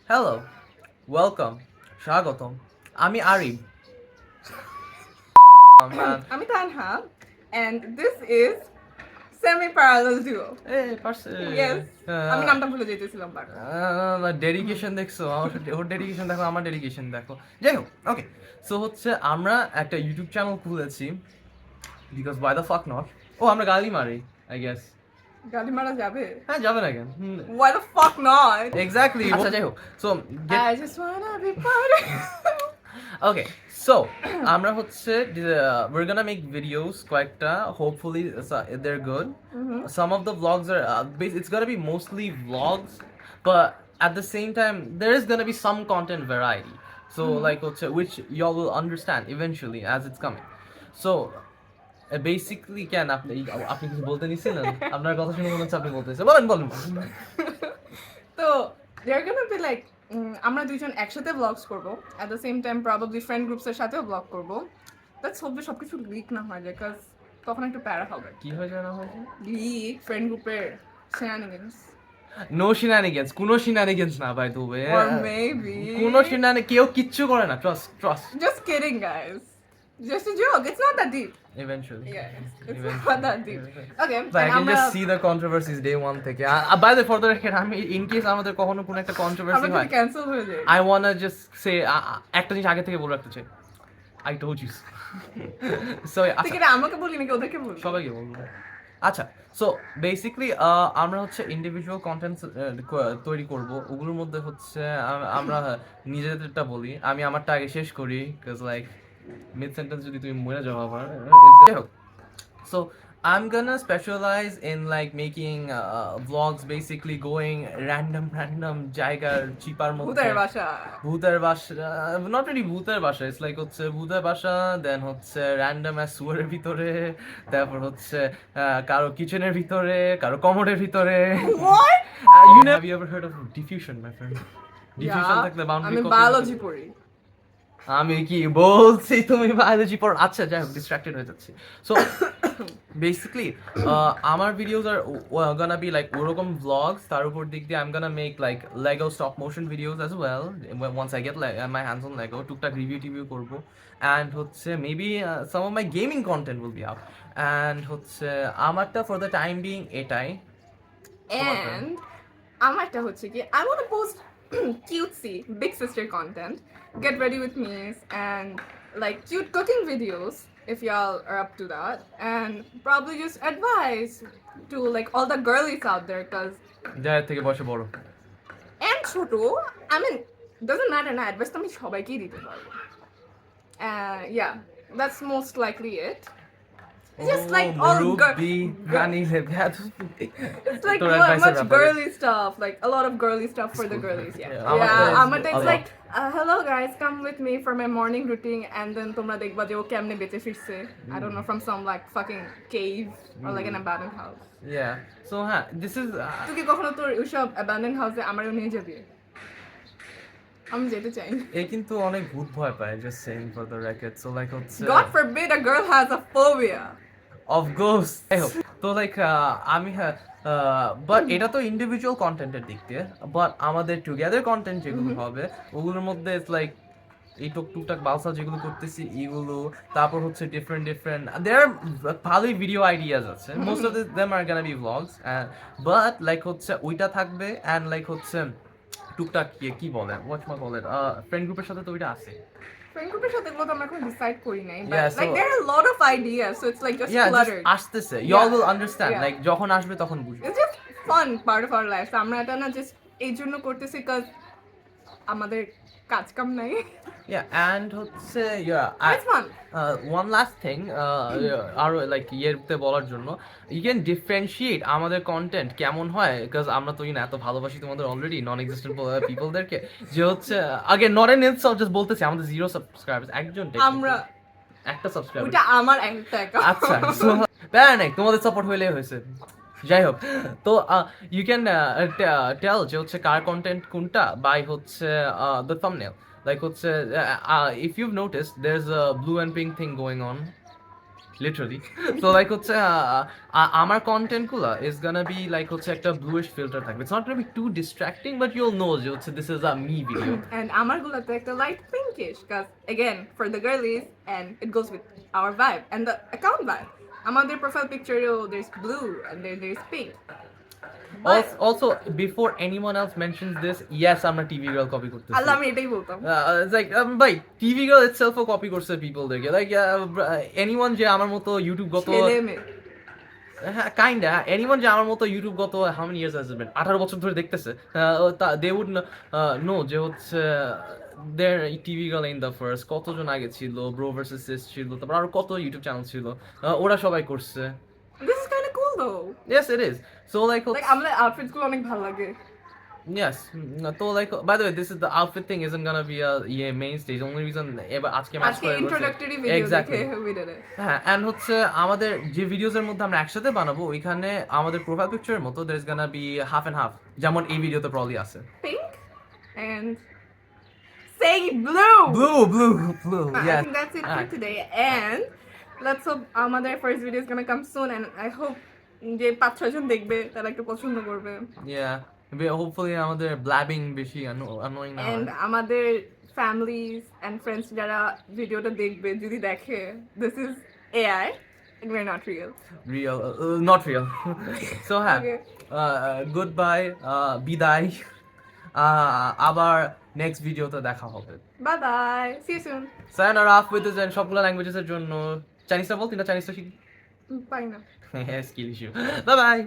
Hello, welcome, স্বাগতম। আমি Arif. Man, আমি Tanha and this is semi parallel duo. এ পারছে। Yes, আমি নামটা ভুলে যেতেছিলাম বাট ডেডিকেশন দেখছো? ওর ডেডিকেশন দেখো, আমার ডেডিকেশন দেখো। যাই হোক, ওকে। সো হচ্ছে আমরা একটা ইউটিউব চ্যানেল খুলেছি because why the fuck not. ও আমরা গালি মারি, আই গেস। গালি মারা যাবে? হ্যাঁ, যাবে না কেন? Why the fuck not? Exactly. আচ্ছা, যাই হোক। So I just wanna be part of Okay, so আমরা হচ্ছে we're gonna make videos কয়েকটা, hopefully they're good. Some of the vlogs are it's gonna be mostly vlogs, but at the same time there is gonna be some content variety. So like হচ্ছে which y'all will understand eventually as it's coming. So basically কেন আপনি আপনি কিছু বলতে নিছিলেন? আপনার কথা শুনে মনে হচ্ছে আপনি বলতেছেন, বলেন বলেন। তো they're gonna be like আমরা দুইজন একসাথে ব্লগস করব at the same time probably friend groups এর সাথেও ব্লগ করব দ্যাটস হোপ সবকিছু লিক না হয় বিকজ তখন একটু প্যারা হবে কি হয় জানা হয়? লিক ফ্রেন্ড গ্রুপের shenanigans নো শিনানিগেন্স, কোনো শিনানিগেন্স না by the way. or maybe কোনো কেউ কিচ্ছু করে না, trust trust. just kidding guys just a joke it's not that deep Eventually. yeah it's not that deep okay But I and can আমরা just see the controversies day one থেকে। By the for the record, আমি in case আমাদের কখনো কোনো একটা controversy আমরা হয়, কিন্তু ক্যান্সেল হয়ে যায় I wanna just say একটা জিনিস আগে থেকে বলে রাখতে চাই। I told you so. So ঠিক আছে আমাকে বলি নাকি ওদেরকে বলি সবাইকে বলবো। আচ্ছা, সো বেসিক্যালি আমরা হচ্ছে ইন্ডিভিজুয়াল কন্টেন্ট তৈরি করব। ওগুলোর মধ্যে হচ্ছে আমরা নিজেদেরটা বলি। আমি আমারটা আগে শেষ করি, বিকজ লাইক মিড সেন্টেন্স যদি তুমি মরে যাও আবার। So I'm gonna specialize in like making vlogs, basically going random জায়গার চিপার মধ্যে। ভূতের বাসা ভূতের বাসা, নট রিলি ভূতের বাসা, ইটস লাইক হচ্ছে ভূতের বাসা, দেন হচ্ছে র্যান্ডম সুয়ারের ভিতরে, তারপর হচ্ছে কারো কিচেনের ভিতরে, কারো কমোডের ভিতরে। what Have you ever heard of diffusion, my friend? Diffusion থাকলে আমি বাউন্ডারি বায়োলজি পড়ি আমি কি বলছি তুমি বায়োলজি পড়ো? আচ্ছা, যাই হোক, ডিস্ট্রাক্টেড হয়ে যাচ্ছি। সো বেসিক্যালি আমার videos are gonna be like ওরকম vlogs, তার উপর দিক দিয়ে I'm gonna make like Lego stop motion videos as well once I get my hands on Lego, টুকটাক রিভিউ করব, and হচ্ছে maybe some of my gaming content will be up, and হচ্ছে আমারটা for the time being এটাই। and আমারটা হচ্ছে কি I want to post cutesy big sister content get ready with me and like cute cooking videos if y'all are up to that and probably just advice to like all the girlies out there because যার থেকে বয়সে বড়। and ছোটো I mean doesn't matter না advice তো আমি সবাইকেই দিতে পারবো yeah that's most likely it just like all it's like much girly stuff like a lot of girly stuff for the girlies yeah আমারটা it's like hello guys come with me for my morning routine and then তোমরা দেখবা যে ও কেমনে বেঁচে ফিরছে I don't know from some like fucking cave or like an abandoned house yeah so this is তুই কি কখনো তোর ওইসব abandoned house এ আমারও নিয়ে যাবি? আমি যেতে চাই এ কিন্তু অনেক ভূত ভয় পায়, just saying for the record, so like হচ্ছে God forbid a girl has a phobia of ghosts। I hope তো like আমি বাট এটা তো ইন্ডিভিজুয়াল কন্টেন্টের দিক দিয়ে, বাট আমাদের টুগেদার কন্টেন্ট যেগুলো হবে ওগুলোর মধ্যে ইটস লাইক এই টুকটাক বালসা যেগুলো করতেছি এগুলো, তারপর হচ্ছে ডিফারেন্ট দেয়ার ভালোই ভিডিও আইডিয়াস আছে, most of them are gonna be vlogs, but like হচ্ছে ওইটা থাকবে অ্যান্ড লাইক হচ্ছে টুকটাক কি বলে বলে ফ্রেন্ড গ্রুপের সাথে তো ওইটা আছে। ফ্রেন্ড গ্রুপের সাথে এগুলো তো আমরা এখন ডিসাইড করি নাই Yeah, but like so- there are a lot of ideas so it's like just Yeah, just cluttered আসতেছে, y'all will Yeah, understand, yeah. like যখন আসবে তখন বুঝবে। it's just fun part of our lives আমরা এটা না just এই জন্য করতেছি cause আমাদের কাজ কাম নাই Yeah, and হচ্ছে it's fun one last thing আরো লাইক ইয়েতে বলার জন্য, you can differentiate আমাদের কন্টেন্ট কেমন হয়, বিকজ আমরা তো এত ভালোবাসি তোমাদের অলরেডি নন এক্সিস্টেন্ট পিপলদেরকে, যে হচ্ছে আগে নট এন ইটস জাস্ট বলতেছি আমাদের 0 সাবস্ক্রাইবার্স, একজন আমরা একটা সাবস্ক্রাইবার। ওটা আমার একটা account আচ্ছা, so প্যারা নাই, তোমাদের সাপোর্ট হইলেই হয়েছে। যাই হোক, তো ইউ ক্যান টেল যে হচ্ছে কার কন্টেন্ট কোনটা বাই হচ্ছে দ্য থাম্বনেল, লাইক হচ্ছে if you've notice there is a blue and pink thing going on. Literally তো লাইক হচ্ছে আমার কন্টেন্ট গুলা ইজ গানা বি লাইক হচ্ছে একটা ব্লুইশ ফিল্টার থাকবে it's not gonna be too distracting but you'll know যে হচ্ছে this is a me video And আমার গুলাতে একটা light pinkish, cause again for the girlies, and it goes with our vibe and the account vibe. আমাদের profile picture there's blue and there's pink. But Also, before anyone else mentions this, yes, I'm a TV girl copy করতেছি। আল্লাহ আমি এটাই বলতাম। It's like, ভাই, TV girl itself ও copy করছে people দেখে। Like, anyone যে আমার মতো YouTube গত, ছেলে মেয়ে। হ্যাঁ, kinda, anyone যে আমার মতো YouTube গত, how many years has it been? 18 বছর ধরে দেখতেছে, they would know যে হচ্ছে, their TV girl in the first, কতজন আগে ছিল, Bro versus Sis ছিল, তারপর আরো কত YouTube চ্যানেল ছিল, ওরা সবাই করছে। This is kind of cool though. Yes, it is. So like, আমার outfits গুলো অনেক ভালো লাগে। yes. So like, by the way, this is the outfit thing isn't gonna be a main stage. Only reason এবার আজকে match আজকে করে introductory video exactly. দেখে we did it. হ্যাঁ, and হচ্ছে আমাদের যে ভিডিওস এর মধ্যে আমরা একসাথে বানাবো ওইখানে আমাদের প্রোফাইল পিকচারের মতো there is gonna be half and half, যেমন এই ভিডিওতে প্রবলি আছে Pink and say blue. blue I yes think that's it for Alright. today, and let's hope আমাদের first video is gonna come soon, and I hope যে 5-6 জন দেখবে তারা একটু পছন্দ করবে, yeah hopefully আমাদের blabbing বেশি annoying না and হয় আমাদের families and friends যারা ভিডিওটা দেখবে যদি দেখে this is AI and we're not real. real not real so হ্যাঁ Okay. goodbye বিদায় আবার নেক্সট ভিডিওতে দেখা হবে Bye bye, see you soon. sayonara off with this and সবগুলো ল্যাঙ্গুয়েজেস এর জন্য চাইনিজটা বল তিনটা চাইনিজটা শিখি Bye now. Skill issue bye bye